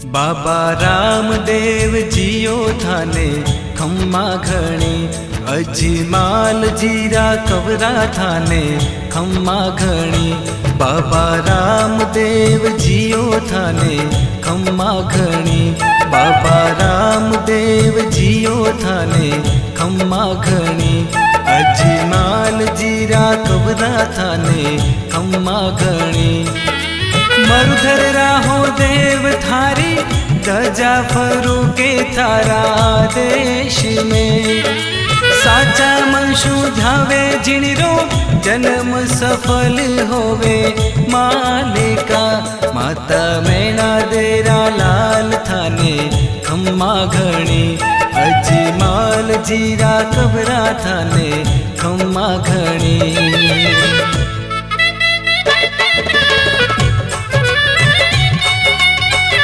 बाबा रामदेव जियो थाने खम्मा घणी, अजमाल जीरा कवरा थाने खम्मा घणी। बाबा रामदेव जियो थाने खम्मा घणी, बाबा रामदेव जियो थाने खम्मा घणी। अजमाल जीरा कवरा थाने खम्मा घणी। मरुधर राहो देव थारी, ध्वजा फरूके थारा देश में। साचा मनशु ध्यावे जिणरो, जन्म सफल होवे मालिका। माता मैना देरा लाल थाने खम्मा घणी, अजमाल जीरा कबरा थाने खम्मा घणी।